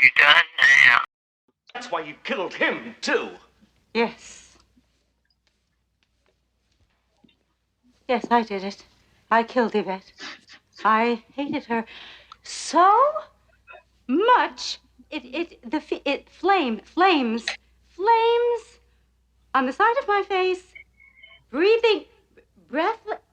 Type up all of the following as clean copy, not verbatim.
you done now? That's why you killed him, too. Yes. Yes, I did it. I killed Yvette. I hated her so much. It flames on the side of my face, breathing,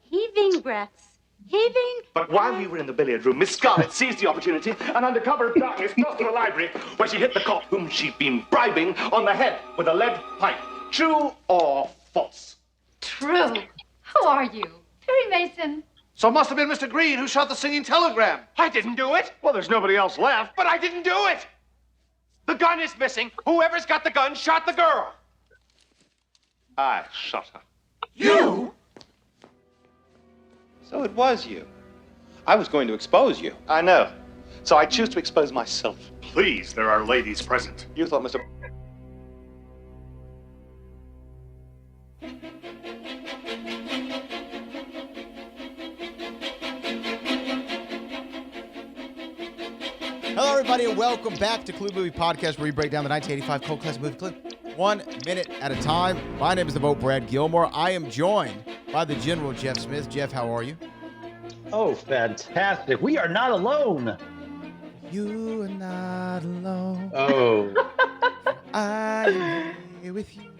heaving breaths, heaving. But while we were in the billiard room, Miss Scarlett seized the opportunity and under cover of darkness crossed to the library where she hit the cop whom she'd been bribing on the head with a lead pipe. True or false? True. Who are you? Perry Mason. So it must have been Mr. Green who shot the singing telegram. I didn't do it. Well, there's nobody else left. But I didn't do it! The gun is missing. Whoever's got the gun shot the girl. I shot her. You? So it was you. I was going to expose you. I know. So I choose to expose myself. Please, there are ladies present. You thought Mr. Hello, everybody, and welcome back to Clue Movie Podcast, where we break down the 1985 cult classic movie clip 1 minute at a time. My name is the vote Brad Gilmore. I am joined by the General Jeff Smith. Jeff, how are you? Oh, fantastic. We are not alone. You are not alone. Oh. I am here with you.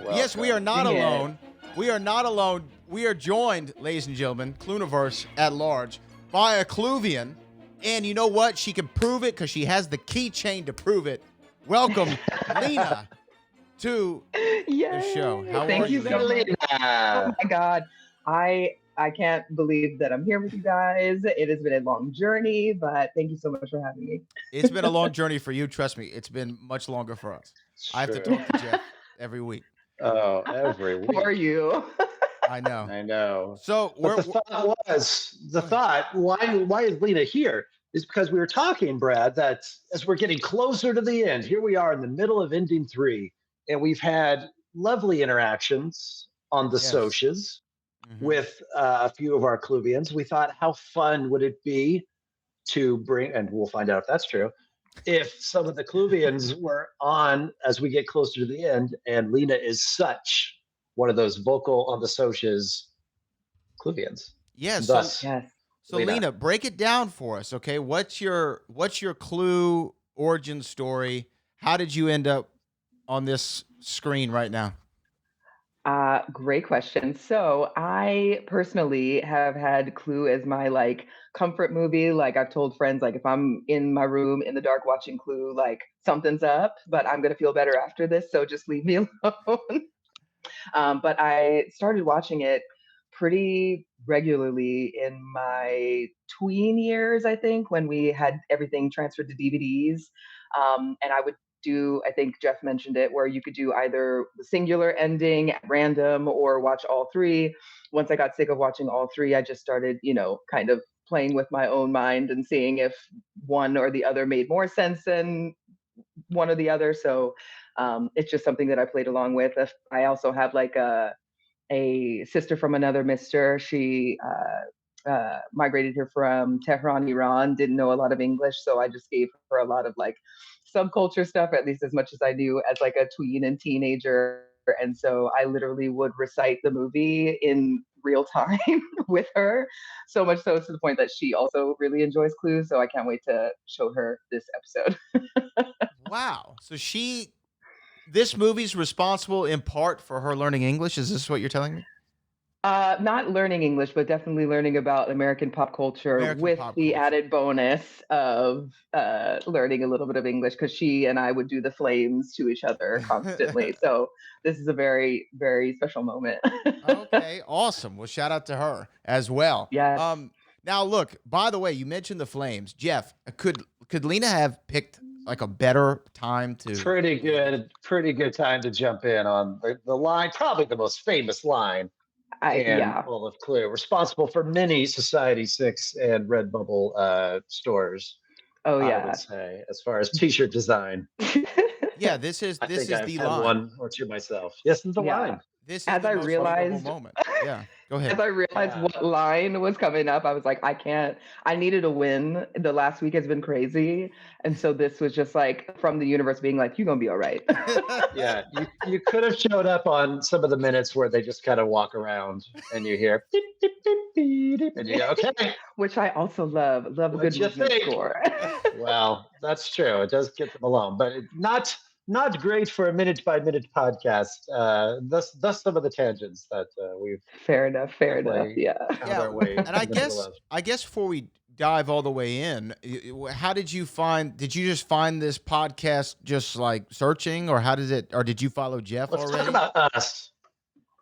Yes, we are not alone. We are not alone. We are joined, ladies and gentlemen, Clueniverse at large, by a Cluevian. And you know what? She can prove it because she has the keychain to prove it. Welcome, Lena, to the show. How Thank are you you, so Lena? much. Oh my God. I can't believe that I'm here with you guys. It has been a long journey, but thank you so much for having me. It's been a long journey for you. Trust me, it's been much longer for us. I have to talk to Jeff every week. Oh, every week. For you. I know. I know. So the thought, why is Lena here? Is because we were talking, Brad, that as we're getting closer to the end, here we are in the middle of ending 3, and we've had lovely interactions on the socials with a few of our Cluevians. We thought, how fun would it be to bring, and we'll find out if that's true, if some of the Cluevians were on as we get closer to the end, and Lena is such one of those vocal on the socials Cluevians. Yes. Yes. So Lena, break it down for us, okay? What's your Clue origin story? How did you end up on this screen right now? Great question. So I personally have had Clue as my comfort movie. Like I've told friends, like if I'm in my room in the dark watching Clue, like something's up, but I'm gonna feel better after this. So just leave me alone. But I started watching it pretty regularly in my tween years, I think, when we had everything transferred to DVDs. And I would do, I think Jeff mentioned it, where you could do either the singular ending at random or watch all 3. Once I got sick of watching all 3, I just started, kind of playing with my own mind and seeing if one or the other made more sense than one or the other. So it's just something that I played along with. I also have like a sister from another mister. She migrated here from Tehran, Iran, didn't know a lot of English. So I just gave her a lot of like subculture stuff, at least as much as I knew as like a tween and teenager. And so I literally would recite the movie in real time with her. So much so to the point that she also really enjoys Clue. So I can't wait to show her this episode. Wow. So this movie's responsible in part for her learning English. Is this what you're telling me? Not learning English, but definitely learning about American pop culture with the added bonus of learning a little bit of English, because she and I would do the flames to each other constantly. So this is a very, very special moment. Okay, awesome. Well, shout out to her as well. Yeah. Now, look, by the way, you mentioned the flames. Jeff, could Lena have picked like a better time to... Pretty good time to jump in on the line, probably the most famous line. All of Clue, responsible for many Society 6 and Redbubble stores. Oh yeah, I would say, as far as T-shirt design. Yeah, this is the I've line. one or two myself. Yes, this is the line. This is as the I most realized moment. Yeah, go As ahead. I realized Yeah. what line was coming up, I was like, I can't. I needed a win. The last week has been crazy. And so this was just like from the universe being like, you're going to be all right. Yeah, you could have showed up on some of the minutes where they just kind of walk around and you hear beep, beep, beep, beep, beep, and you go, okay, Which I also love. Love a good what'd you movement think? score. Well, that's true. It does get them alone, but not great for a minute by minute podcast. Thus some of the tangents that we've Fair enough. Fair enough. definitely Yeah. found Yeah, our way and I in the middle guess of. I guess before we dive all the way in, how did you find? Did you just find this podcast just like searching, or how did it? Or did you follow Jeff Let's talk already? about us.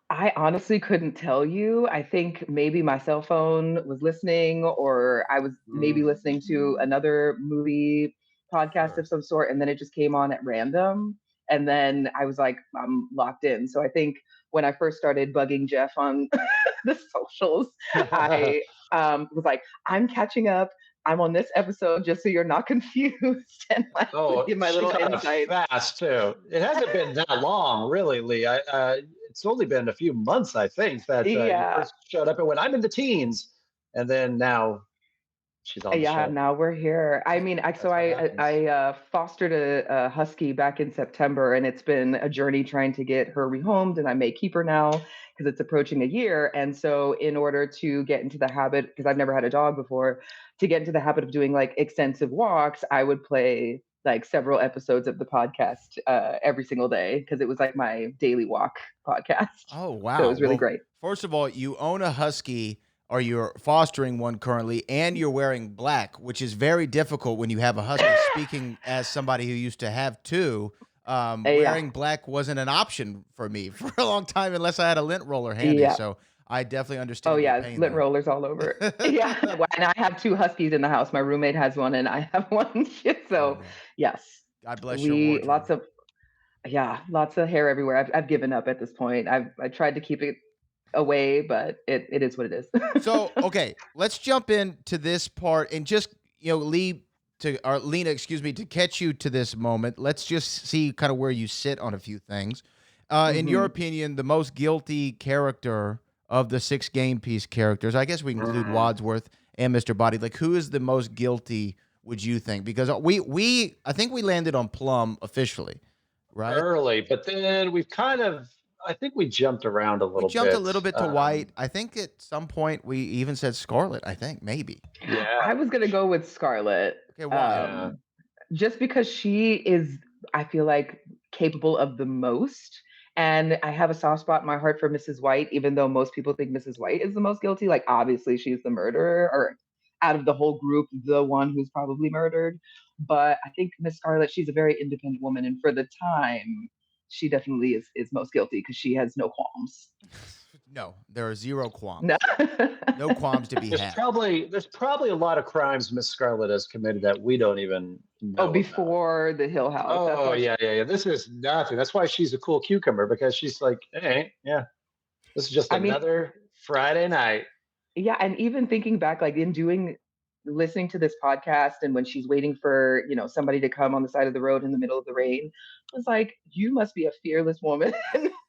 I honestly couldn't tell you. I think maybe my cell phone was listening, or I was maybe Mm, listening to another movie podcast Sure. of some sort, and then it just came on at random. And then I was like, I'm locked in. So I think when I first started bugging Jeff on the socials, I was like, I'm catching up. I'm on this episode just so you're not confused, and like would Oh, give my she little got up insight. fast too. It hasn't been that long, really, Lee. It's only been a few months, I think, that you Yeah. first showed up and went, I'm in the teens, and then now she's on the Yeah, show. now we're here. I mean, so That's what I happens. fostered a husky back in September, and it's been a journey trying to get her rehomed, and I may keep her now because it's approaching a year. And so, in order to get into the habit, because I've never had a dog before, to get into the habit of doing like extensive walks, I would play like several episodes of the podcast every single day because it was like my daily walk podcast. Oh So it wow. was really Well, great. first of all, you own a husky, or you're fostering one currently, and you're wearing black, which is very difficult when you have a husky. Speaking as somebody who used to have two, Yeah, wearing black wasn't an option for me for a long time unless I had a lint roller handy. yeah. So I definitely Oh understand your yeah, pain lint there. rollers all over. Yeah, and I have two huskies in the house. My roommate has one, and I have one. Oh So man, yes, God bless your we wardrobe. lots of hair everywhere. I've given up at this point. I tried to keep it away, but it is what it is. So, okay, let's jump into this part and just, Lee to or Lena, excuse me, to catch you to this moment. Let's just see kind of where you sit on a few things. In your Hmm. opinion, the most guilty character of the six game piece characters, I guess we include Mm. Wadsworth and Mr. Body. Like, who is the most guilty, would you think? Because I think we landed on Plum officially, right? Early, but then I think we jumped around a We little jumped a bit. little bit to White. I think at some point we even said Scarlet, I think, maybe. Yeah, I was gonna go with Scarlet, Okay, why? yeah. just because she is, I feel like, capable of the most. And I have a soft spot in my heart for Mrs. White, even though most people think Mrs. White is the most guilty. Like, obviously, she's the murderer, or out of the whole group, the one who's probably murdered. But I think Miss Scarlet, she's a very independent woman, and for the time, she definitely is most guilty because she has no qualms. No, there are zero qualms. No. No qualms to be There's had. probably a lot of crimes Miss Scarlet has committed that we don't even know Oh, about. before the Hill House. That's Oh why. yeah. This is nothing. That's why she's a cool cucumber, because she's like, hey, yeah, this is just I mean, another Friday night. yeah, and even thinking back, like listening to this podcast, and when she's waiting for somebody to come on the side of the road in the middle of the rain, I was like, you must be a fearless woman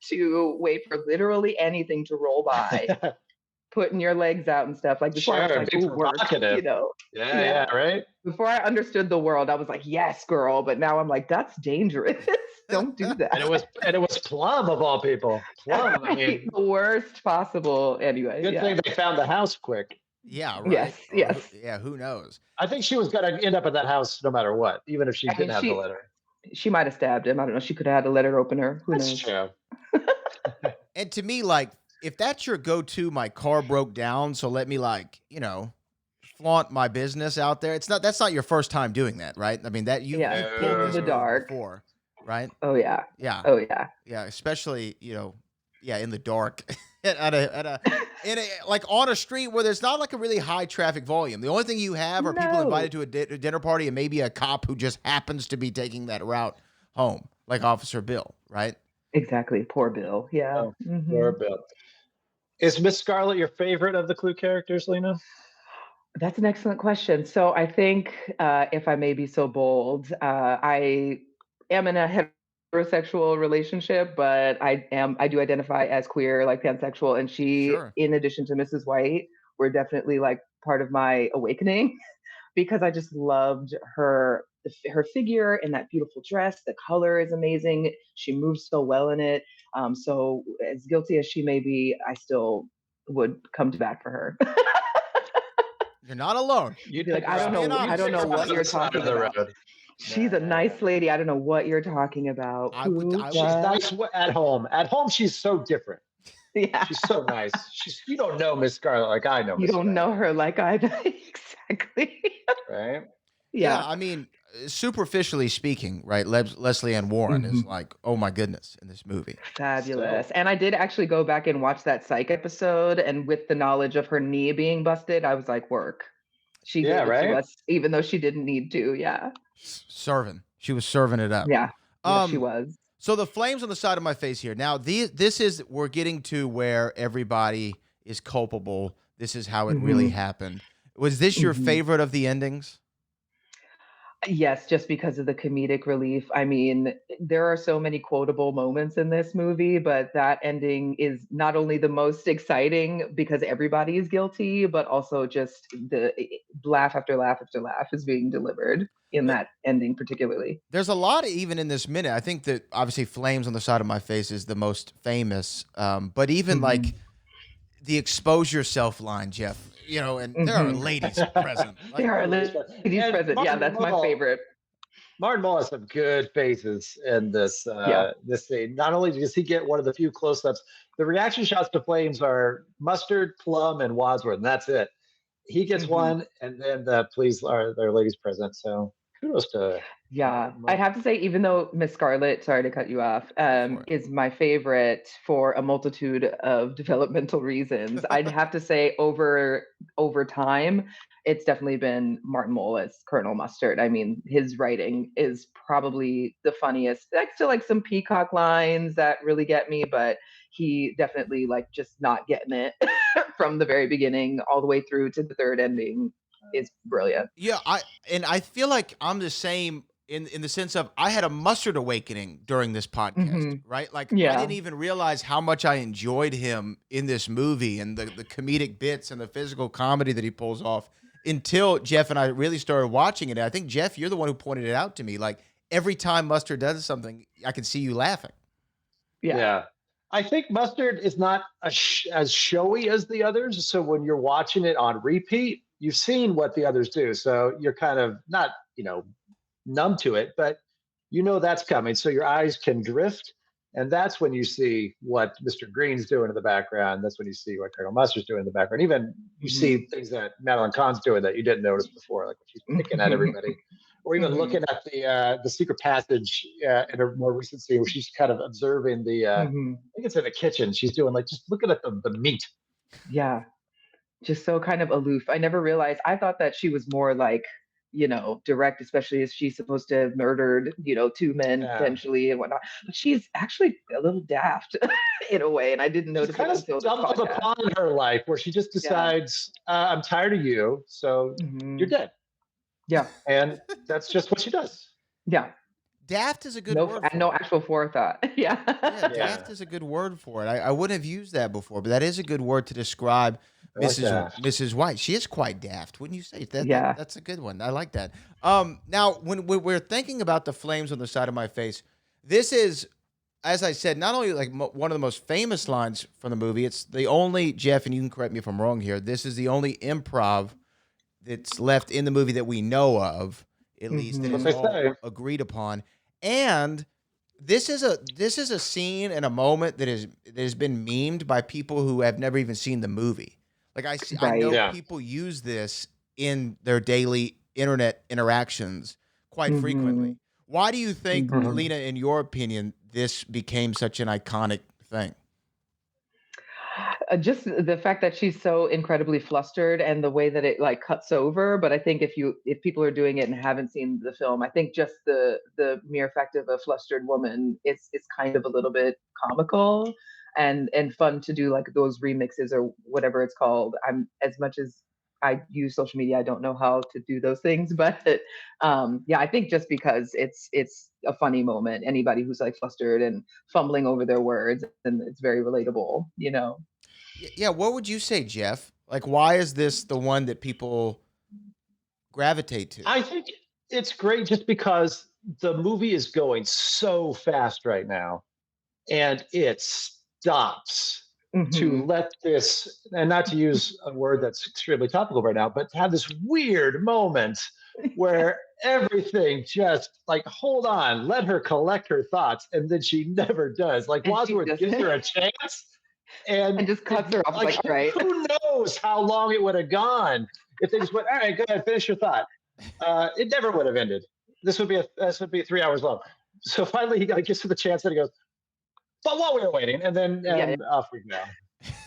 to wait for literally anything to roll by, putting your legs out and stuff. Like before, I was Sure, like, be ooh, work, provocative. Yeah. Yeah, right. Before I understood the world, I was like, yes, girl. But now I'm like, that's dangerous. Don't do that. And it was Plum of all people. Plum. I mean, The worst possible. Anyway, good yeah. thing they found the house quick. Yeah, right. Yes, Or yes. yeah, who knows? I think she was going to end up at that house no matter what, even if she I didn't mean, have the letter. she might have stabbed him. I don't know. She could have had a letter opener. Who That's knows? true. And to me, like, if that's your go-to, my car broke down, so let me flaunt my business out there. That's not your first time doing that, right? I mean that you Yeah, you've in pulled No. this the move dark. before, right? Oh yeah. Yeah. Oh yeah. Yeah, especially, in the dark like on a street where there's not like a really high traffic volume. The only thing you have are people No. invited to a dinner party and maybe a cop who just happens to be taking that route home, like Officer Bill, right? Exactly. Poor Bill. Yeah. Oh, Mhm. poor Bill. Is Miss Scarlet your favorite of the Clue characters, Lena? That's an excellent question. So I think, if I may be so bold, I am in a heterosexual relationship, but I do identify as queer, like pansexual, and she, Sure. in addition to Mrs. White, were definitely like part of my awakening because I just loved her figure in that beautiful dress. The color is amazing. She moves so well in it. So as guilty as she may be, I still would come to bat for her. You're not alone. You Be like, took her out. I You don't took know her out what to you're the side talking of the about. road. She's a Yeah. nice lady. I don't know what you're talking about. I would. Who I She's would does? nice at home. At home, she's so different. Yeah. She's so nice. You don't know Miss Scarlet like I know You Miss don't know Scarlet, her like I do. Exactly. right? yeah. Yeah. I mean, superficially speaking, right? Leslie Ann Warren is Mhm. like, oh my goodness, in this movie. Fabulous. So And I did actually go back and watch that psych episode, and with the knowledge of her knee being busted, I was like, work. She yeah, gave it to right. us, even though she didn't need to. Yeah. Serving. She was serving it up. Yeah. Yes, she Um. was. So the flames on the side of my face here. Now, this is we're getting to where everybody is culpable. This is how it really Hmm. happened. Was this your Hmm. favorite of the endings? Yes, just because of the comedic relief. I mean, there are so many quotable moments in this movie, but that ending is not only the most exciting because everybody is guilty, but also just the laugh after laugh after laugh is being delivered in that ending, particularly. There's a lot even in this minute. I think that obviously "Flames on the Side of My Face" is the most famous, but even like Hmm. the "expose yourself" line, Jeff. And there are Hmm. ladies present. Like, There are Ladies ladies and present. Yeah, that's my favorite. Martin Mull has some good faces in Yeah. this scene. Not only does he get one of the few close-ups, the reaction shots to flames are Mustard, Plum, and Wadsworth, and that's it. He gets Hmm. one, and then the police are their ladies present. So kudos to Yeah, Martin I'd Mull. have to say, even though Miss Scarlet, sorry to cut you off, go for is my favorite for a multitude of developmental reasons, I'd it. have to say over time, it's definitely been Martin Mull as Colonel Mustard. I mean, his writing is probably the funniest. Like still like some peacock lines that really get me, but he definitely like just not getting it from the very beginning all the way through to the third ending is brilliant. Yeah, I feel like I'm the same in the sense of I had a mustard awakening during this podcast, Hmm. right? Like I didn't Yeah. even realize how much I enjoyed him in this movie and the comedic bits and the physical comedy that he pulls off until Jeff and I really started watching it. And I think Jeff, you're the one who pointed it out to me. Like every time Mustard does something, I can see you laughing. Yeah. Yeah. I think Mustard is not as showy as the others. So when you're watching it on repeat, you've seen what the others do. So you're kind of not, numb to it, but that's coming. So your eyes can drift. And that's when you see what Mr. Green's doing in the background. That's when you see what Colonel Mustard's doing in the background. Even you Hmm. see things that Madeline Kahn's doing that you didn't notice before, like when she's picking at everybody, or even Hmm. looking at the secret passage in a more recent scene where she's kind of observing I Hmm. think it's in the kitchen. She's doing like just looking at the meat. Yeah, just so kind of aloof. I never realized. I thought that she was more like, direct, especially as she's supposed to have murdered, two men Yeah. potentially and whatnot. But she's actually a little daft in a way, and I didn't She's notice it kind of until this stumbled podcast. upon her life where she just Yeah. decides, I'm tired of you, so you're Hmm. dead. Yeah. And that's just what she does. Yeah. Daft is a good No, word and for no it. actual forethought. Yeah. Yeah, Yeah. daft is a good word for it. I wouldn't have used that before, but that is a good word to describe I like Mrs. that. Mrs. White. She is quite daft, wouldn't you say? Yeah. That's a good one. I like that. Now when we're thinking about the flames on the side of my face, this is, as I said, not only like one of the most famous lines from the movie. It's the only Jeff, and you can correct me if I'm wrong here. This is the only improv that's left in the movie that we know of, at least that Hmm. is That's what all they say. agreed upon. And this is a scene and a moment that has been memed by people who have never even seen the movie. Like I Right. know Yeah. people use this in their daily internet interactions quite Hmm. frequently. Why do you think, Hmm. Lena, in your opinion, this became such an iconic thing? Just the fact that she's so incredibly flustered and the way that it like cuts over. But I think if people are doing it and haven't seen the film, I think just the mere fact of a flustered woman is kind of a little bit comical and fun to do like those remixes or whatever it's called. I'm as much as I use social media. I don't know how to do those things, but yeah, I think just because it's a funny moment. Anybody who's like flustered and fumbling over their words, and it's very relatable, you know. Yeah, what would you say, Jeff? Like, why is this the one that people gravitate to? I think it's great just because the movie is going so fast right now, and it stops to Mhm. let this, and not to use a word that's extremely topical right now, but to have this weird moment where everything just like, hold on, let her collect her thoughts, and then she never does. Like And she Wadsworth just gives her a chance, and and just cuts her off, like like, right. who knows how long it would have gone if they just went, all right, go ahead, finish your thought. It never would have ended. This would be 3 hours long. So finally, he gets to the chance, and he goes, "But while we were waiting," and then Yeah, off we go.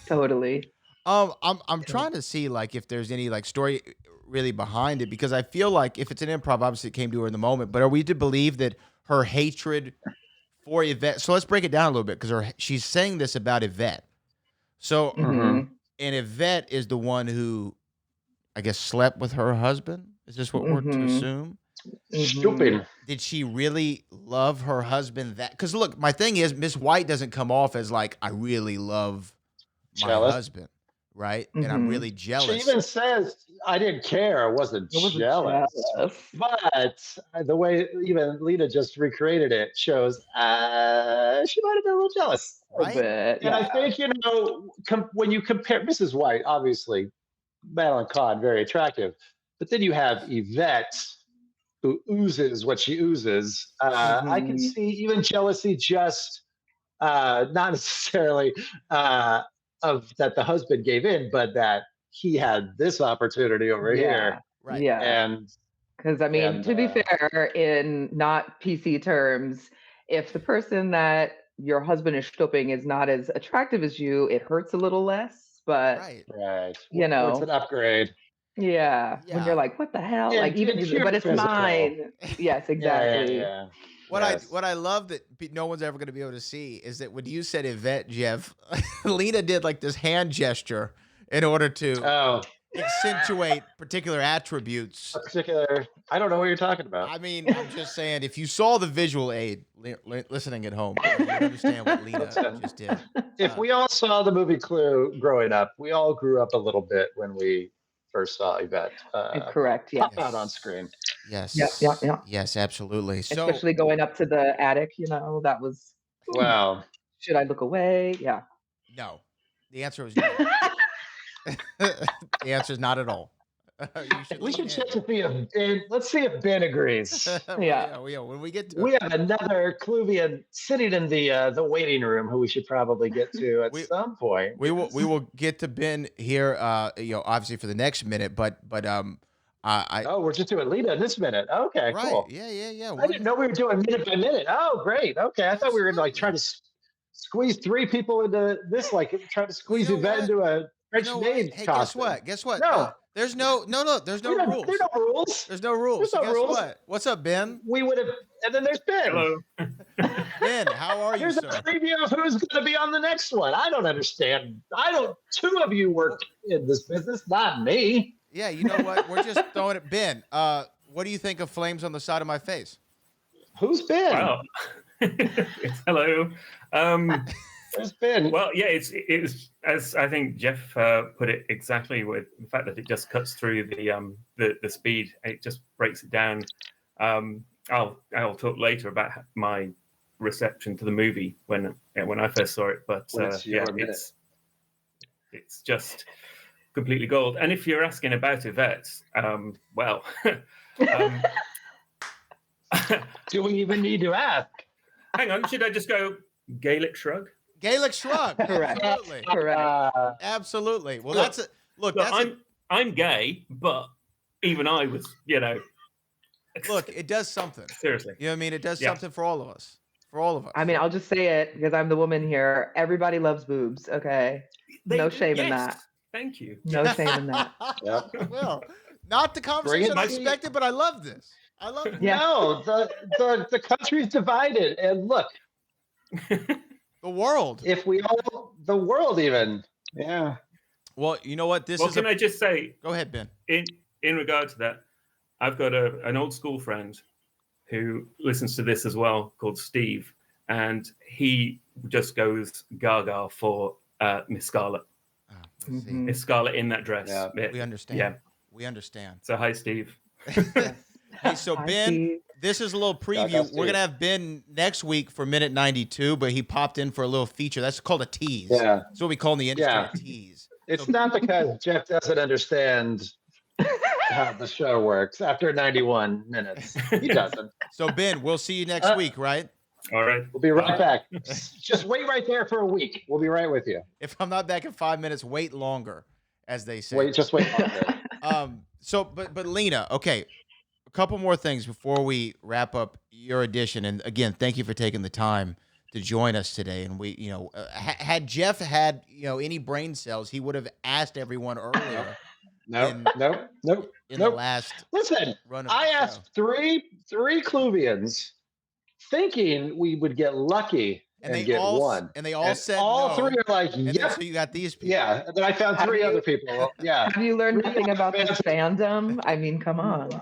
totally. I'm trying to see like if there's any like story really behind it, because I feel like if it's an improv, obviously it came to her in the moment. But are we to believe that her hatred for Yvette? So let's break it down a little bit, because she's saying this about Yvette. So Mhm. and Yvette is the one who, I guess, slept with her husband. Is this what we're to Mhm. assume? Mhm. Stupid. Did she really love her husband that? Because look, my thing is, Miss White doesn't come off as like, I really love my Jealous. husband, right? And I'm Mhm. really She jealous. even says, "I didn't care. I wasn't I wasn't jealous." jealous. But the way even Lena just recreated it shows she might have been a little jealous. A Right? bit, And I yeah. think, when you compare Mrs. White, obviously, Madeline Kahn, very attractive. But then you have Yvette, who oozes what she oozes. I can Mhm. see even jealousy, just not necessarily of that the husband gave in, but that he had this opportunity over Yeah. here, Right. Yeah. and Because I mean, and to be fair, in not PC terms, if the person that your husband is stooping is not as attractive as you, it hurts a little less. But, Right. right, you it's an know, upgrade, yeah, when you're Yeah. like, what the hell? Like, and even, pure but it's physical. mine. Yes, Yeah, yeah, exactly. yeah. What I Yes. what I love that no one's ever going to be able to see is that when you said Yvette, Jeff, Lena did like this hand gesture in order to Oh, accentuate particular a attributes. particular. I don't know what you're talking about. I mean, I'm just saying, if you saw the visual aid listening at home, you would understand what Lena Listen, just did. if we all saw the movie Clue growing up, we all grew up a little bit when we first saw Yvette Correct. pop Yes. out on Yes. screen. Yep. Yep. Yes. Yep. Yes, absolutely. So, Especially going up to the attic, that was, ooh, Wow. should I look away? Yeah. no. The answer is no. The answer is not at all. You should We lean should check in. to see if Ben. Let's see if Ben agrees. Well, Yeah. yeah, when we get to We it, have another Cluevian sitting in the waiting room who we should probably get to at we some point. we will get to Ben here. Obviously for the next minute, but I Oh, we're just doing Lena in this minute. Okay, right, cool. yeah. I didn't know we were doing minute by minute. Oh, great. Okay, I thought we were like trying Absolutely. to squeeze three people into this, like trying to Well, you squeeze know Yvette what? into a You French know what? maid Hey, guess costume. what? Guess what? No, There's no. There's no we don't. There rules. are no rules. There's no rules. There's So no guess rules. what? What's up, Ben? We would have, and then there's Ben. Hello. Ben, how are you, Here's a sir? preview of who's going to be on the next one. I don't understand. I don't. Two of you work in this business, not me. Yeah, you know what? We're just throwing it. Ben, what do you think of flames on the side of my face? Who's Ben? Wow. Hello. There's Ben. Well, yeah, it's as I think Jeff put it exactly, with the fact that it just cuts through the speed. It just breaks it down. I'll talk later about my reception to the movie when I first saw it, but it's just completely gold. And if you're asking about Yvette, well, Do we even need to ask? hang on, should I just go Gaelic shrug? Gaelic shrug. Correct. Absolutely. Correct. Absolutely. Well, Look, that's a look. Look, That's I'm gay, but even I was, look. It does something. seriously. You know what I mean? It does Yeah. something for all of us. For all of us. I mean, I'll just say it because I'm the woman here. Everybody loves boobs. Okay. No shame in that. Thank you. No shame in that. Yep. Well, not the conversation I expected, but I love this. I love it. Yeah. No, the country's divided, and look, The world. if we all, the world even, yeah. Well, you know what? This Well, is. can I just say? Go ahead, Ben. In regard to that, I've got an old school friend who listens to this as well, called Steve, and he just goes gaga for Miss Scarlet. Miss Scarlet in that dress. Yeah, we understand. Yeah, we understand. So hi, Steve. Hey, so Ben, this is a little preview. We're gonna have Ben next week for minute 92, but he popped in for a little feature. That's called a tease. Yeah, that's what we call in the industry a tease. It's not because Jeff doesn't understand how the show works after 91 minutes. He doesn't. So Ben, we'll see you next week, right? All right. We'll be right back. Just wait right there for a week. We'll be right with you. If I'm not back in 5 minutes, wait longer, as they say. Just wait longer. So, but Lena, okay, a couple more things before we wrap up your edition. And again, thank you for taking the time to join us today. And we, had Jeff had, any brain cells, he would have asked everyone earlier. Nope. In the last run of I asked three Cluevians, thinking we would get lucky and get one. And they all said all no. three are like, yeah. So you got these people. Yeah. And then I found three other people. Yeah. Have you learned nothing about this fandom? I mean, come on.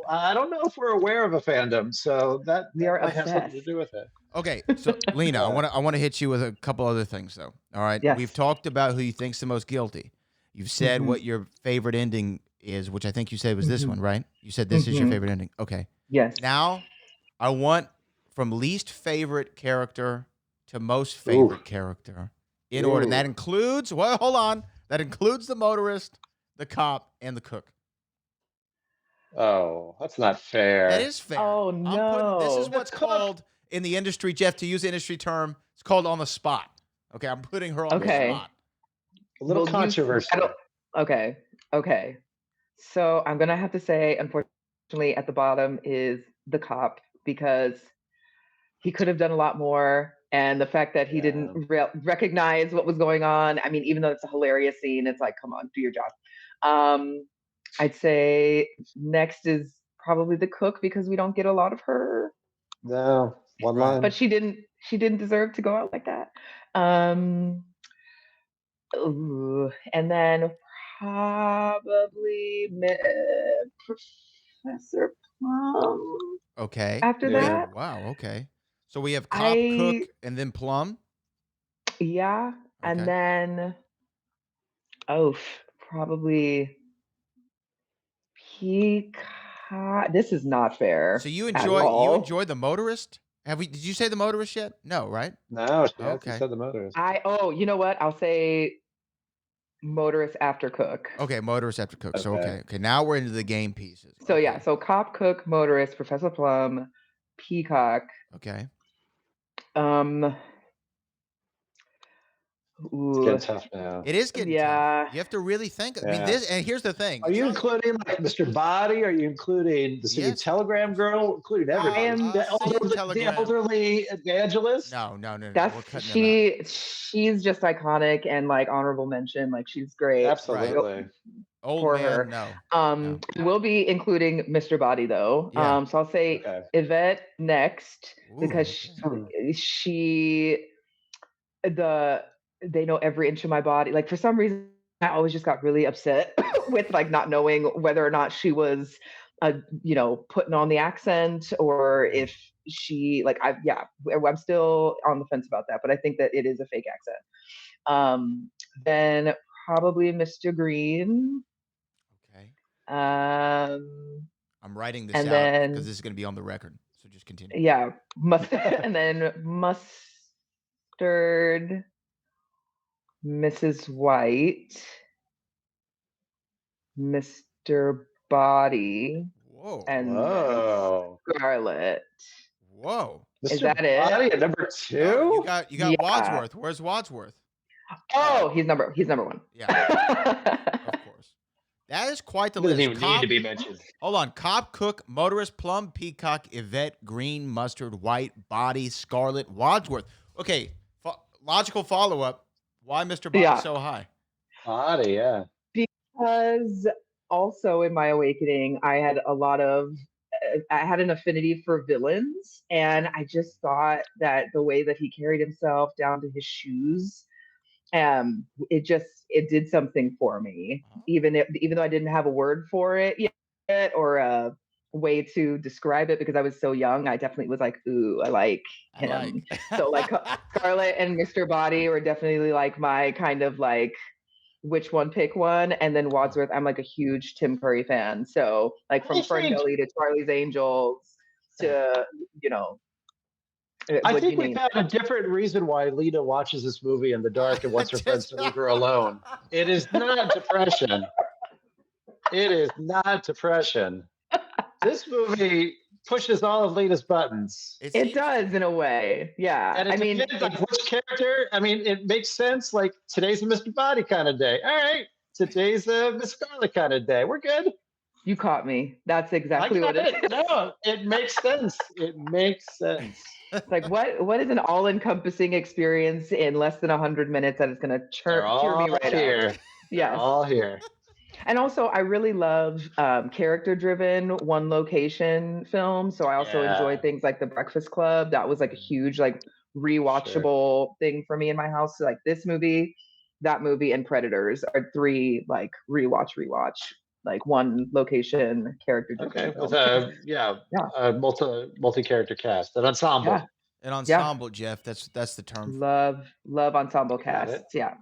I don't know if we're aware of a fandom, so that might have something to do with it. Okay, so Lena, I want to hit you with a couple other things, though. All right, yes. We've talked about who you think's the most guilty. You've said what your favorite ending is, which I think you said was this one, right? You said this is your favorite ending. Okay. Yes. Now, I want from least favorite character to most favorite character in order. And that includes, well, hold on. That includes the motorist, the cop, and the cook. Oh, that's not fair. That is fair. Oh, no. This is what's called in the industry, Jeff, to use the industry term, it's called on the spot. Okay, I'm putting her on the spot. A little controversial. Okay. So I'm going to have to say, unfortunately, at the bottom is the cop, because he could have done a lot more. And the fact that he didn't recognize what was going on. I mean, even though it's a hilarious scene, it's like, come on, do your job. I'd say next is probably the cook, because we don't get a lot of her. No, one line. But she didn't deserve to go out like that. And then probably Professor Plum. Okay. After that. Wow. Okay. So we have cop, cook, and then Plum. Yeah, okay. And then probably Peacock. This is not fair. So you enjoy the motorist? Did you say the motorist yet? No, right? No, she hasn't said the motorist. You know what? I'll say motorist after cook. Okay, motorist after cook. So okay. Now we're into the game pieces. So so cop, cook, motorist, Professor Plum, Peacock. Okay. It's getting tough now. It is getting tough. You have to really think. I mean, and here's the thing. Are you including like Mr. Body? Are you incling the City Telegram girl? Including everybody. I am the elderly evangelist. No. She's just iconic and like honorable mention. Like she's great. Absolutely. Right? Old man, no. We'll be including Mr. Body though. Yeah. So I'll say Yvette next. Ooh, because they know every inch of my body. Like for some reason, I always just got really upset with like not knowing whether or not she was, putting on the accent, or if she I'm still on the fence about that. But I think that it is a fake accent. Then probably Mr. Green. Okay. I'm writing this out because this is going to be on the record. So just continue. Yeah, and then Mustard. Mrs. White, Mr. Body, and Scarlet. Whoa. Is Mr. that it? Body at number 2? You got Wadsworth. Where's Wadsworth? Oh, he's number 1. Yeah. Of course. That is quite the list. Doesn't even need to be mentioned. Hold on. Cop, cook, motorist, Plum, Peacock, Yvette, Green, Mustard, White, Body, Scarlet, Wadsworth. Okay. Logical follow-up. Why Mr. Body so high? Body, yeah. Because also in my awakening, I had an affinity for villains, and I just thought that the way that he carried himself down to his shoes It did something for me, even though I didn't have a word for it yet or a way to describe it because I was so young. I definitely was like, ooh, I like him. So like Scarlett and Mr. Body were definitely like my kind of like which one pick one. And then Wadsworth, I'm like a huge Tim Curry fan. So like from Ferngully to Charlie's Angels to, you know, I think we found a different reason why Lena watches this movie in the dark and wants her friends to leave her alone. It is not depression. It is not depression. This movie pushes all of Lena's buttons. It does in a way, yeah. And it depends on which character. I mean, it makes sense. Like today's a Mr. Body kind of day. All right, today's a Miss Scarlet kind of day. We're good. You caught me. That's exactly what it is. No, it makes sense. It makes sense. Like what is an all-encompassing experience in less than 100 minutes that is going to cheer me right here. up? Yes, all here. And also, I really love character-driven, one-location films. So I also enjoy things like The Breakfast Club. That was like a huge, like rewatchable thing for me in my house. So, like this movie, that movie, and Predators are 3 like rewatch, like one location character-driven. Okay, with a multi-character cast, an ensemble. Yeah. An ensemble, Jeff. That's the term. Love ensemble casts. Yeah.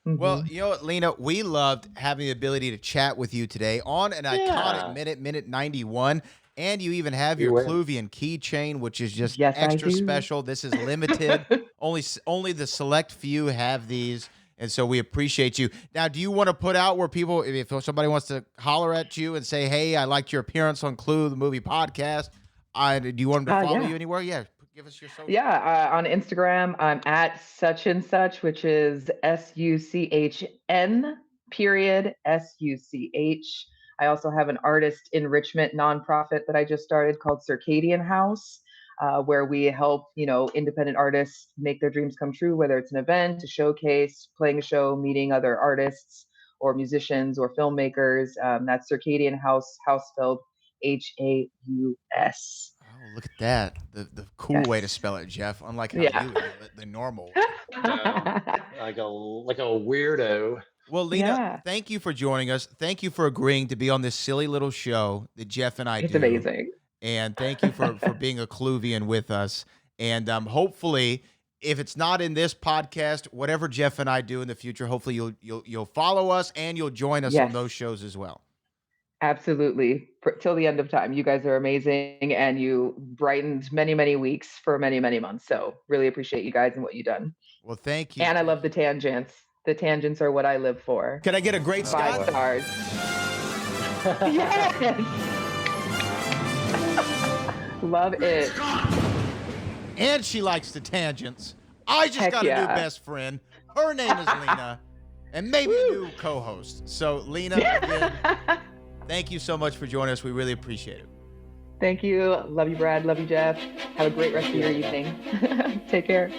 Mm-hmm. Well, you know what, Lena, we loved having the ability to chat with you today on an iconic minute 91. And you even have your Cluevian keychain, which is just extra special. This is limited. only the select few have these. And so we appreciate you. Now, do you want to put out where people, if somebody wants to holler at you and say, hey, I liked your appearance on Clue, the movie podcast, do you want them to follow you anywhere? Yeah. Give us your social. Yeah, on Instagram, I'm at such and such, which is SUCHN SUCH. I also have an artist enrichment nonprofit that I just started called Circadian House, where we help, independent artists make their dreams come true, whether it's an event, a showcase, playing a show, meeting other artists or musicians or filmmakers. That's Circadian House, house spelled HAUS. Oh, look at that. The cool way to spell it, Jeff. Unlike how you do it, the normal way. Like a weirdo. Well, Lena, thank you for joining us. Thank you for agreeing to be on this silly little show that Jeff and I do. It's amazing. And thank you for being a Cluevian with us. And hopefully, if it's not in this podcast, whatever Jeff and I do in the future, hopefully you'll follow us and you'll join us on those shows as well. Absolutely. Till the end of time. You guys are amazing, and you brightened many, many weeks for many, many months. So really appreciate you guys and what you've done. Well, thank you. And I love the tangents. The tangents are what I live for. Can I get a great 5 stars? Yes. Love it. And she likes the tangents. I just got a new best friend. Her name is Lena. And maybe a new co-host. So, Lena, again, thank you so much for joining us. We really appreciate it. Thank you. Love you, Brad. Love you, Jeff. Have a great rest of your evening. Take care.